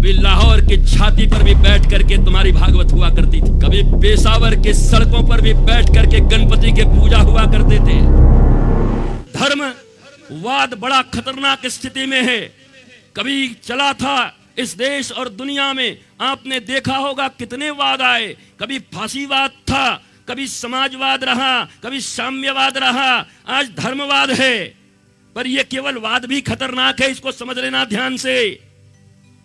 कभी लाहौर की छाती पर भी बैठ करके तुम्हारी भागवत हुआ करती थी, कभी पेशावर के सड़कों पर भी बैठ करके गणपति के पूजा हुआ करते थे। धर्मवाद बड़ा खतरनाक स्थिति में है। कभी चला था इस देश और दुनिया में, आपने देखा होगा कितने वाद आए। कभी फांसीवाद था, कभी समाजवाद रहा, कभी साम्यवाद रहा, आज धर्मवाद है। पर यह केवल वाद भी खतरनाक है, इसको समझ लेना ध्यान से।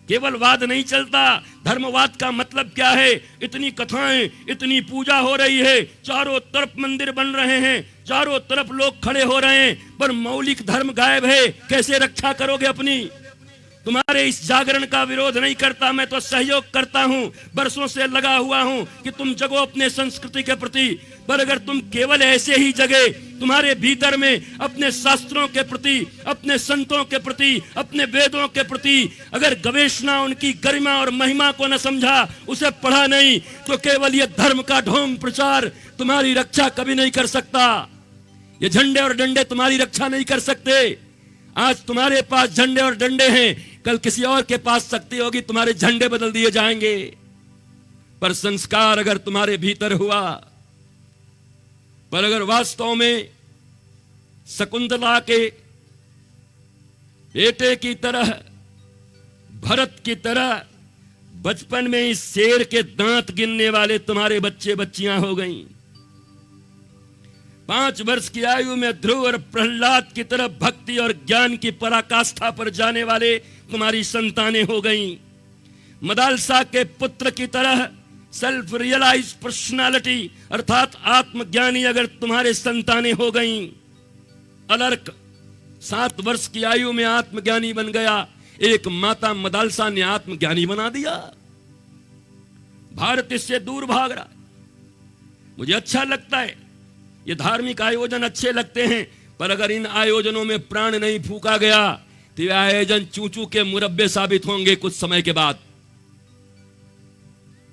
केवल वाद नहीं चलता। धर्मवाद का मतलब क्या है? इतनी कथाएं, इतनी पूजा हो रही है, चारों तरफ मंदिर बन रहे हैं, चारों तरफ लोग खड़े हो रहे हैं, पर मौलिक धर्म गायब है। कैसे रक्षा करोगे अपनी? तुम्हारे इस जागरण का विरोध नहीं करता, मैं तो सहयोग करता हूं, बरसों से लगा हुआ हूं कि तुम जगो अपने संस्कृति के प्रति। पर अगर तुम केवल ऐसे ही जगे, तुम्हारे भीतर में अपने शास्त्रों के प्रति, अपने संतों के प्रति, अपने वेदों के प्रति अगर गवेषणा, उनकी गरिमा और महिमा को न समझा, उसे पढ़ा नहीं, तो केवल ये धर्म का ढोंग प्रचार तुम्हारी रक्षा कभी नहीं कर सकता। ये झंडे और डंडे तुम्हारी रक्षा नहीं कर सकते। आज तुम्हारे पास झंडे और डंडे हैं, कल किसी और के पास शक्ति होगी, तुम्हारे झंडे बदल दिए जाएंगे। पर संस्कार अगर तुम्हारे भीतर हुआ, पर अगर वास्तव में शकुंतला के बेटे की तरह, भरत की तरह बचपन में ही शेर के दांत गिनने वाले तुम्हारे बच्चे बच्चियां हो गईं। 5 वर्ष की आयु में ध्रुव और प्रहलाद की तरफ भक्ति और ज्ञान की पराकाष्ठा पर जाने वाले तुम्हारी संतानें हो गईं। मदालसा के पुत्र की तरह सेल्फ रियलाइज पर्सनालिटी अर्थात आत्मज्ञानी अगर तुम्हारे संतानें हो गईं। अलर्क 7 वर्ष की आयु में आत्मज्ञानी बन गया। एक माता मदालसा ने आत्मज्ञानी बना दिया। भारत इससे दूर भाग रहा है। मुझे अच्छा लगता है, ये धार्मिक आयोजन अच्छे लगते हैं, पर अगर इन आयोजनों में प्राण नहीं फूका गया तो ये आयोजन चूचू के मुरब्बे साबित होंगे कुछ समय के बाद।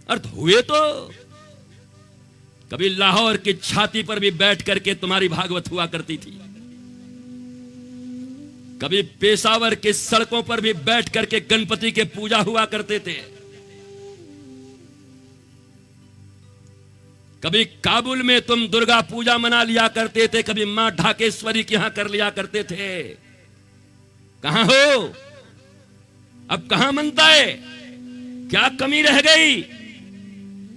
अर्थ हुए तो कभी लाहौर की छाती पर भी बैठ करके तुम्हारी भागवत हुआ करती थी, कभी पेशावर के सड़कों पर भी बैठ करके गणपति के पूजा हुआ करते थे, कभी काबुल में तुम दुर्गा पूजा मना लिया करते थे, कभी मां ढाकेश्वरी के यहां कर लिया करते थे। कहां हो? अब कहां मनता है? क्या कमी रह गई?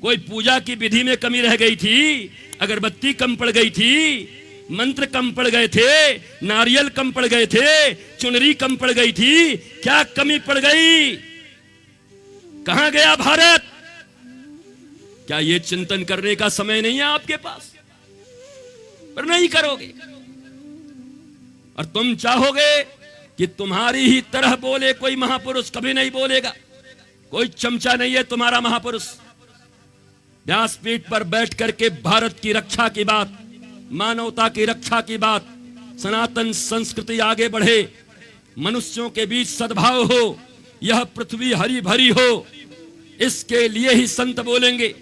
कोई पूजा की विधि में कमी रह गई थी? अगरबत्ती कम पड़ गई थी? मंत्र कम पड़ गए थे? नारियल कम पड़ गए थे? चुनरी कम पड़ गई थी? क्या कमी पड़ गई? कहां गया भारत? क्या ये चिंतन करने का समय नहीं है आपके पास? पर नहीं करोगे। और तुम चाहोगे कि तुम्हारी ही तरह बोले कोई महापुरुष, कभी नहीं बोलेगा। कोई चमचा नहीं है तुम्हारा महापुरुष। व्यासपीठ पर बैठ करके भारत की रक्षा की बात, मानवता की रक्षा की बात, सनातन संस्कृति आगे बढ़े, मनुष्यों के बीच सद्भाव हो, यह पृथ्वी हरी भरी हो, इसके लिए ही संत बोलेंगे।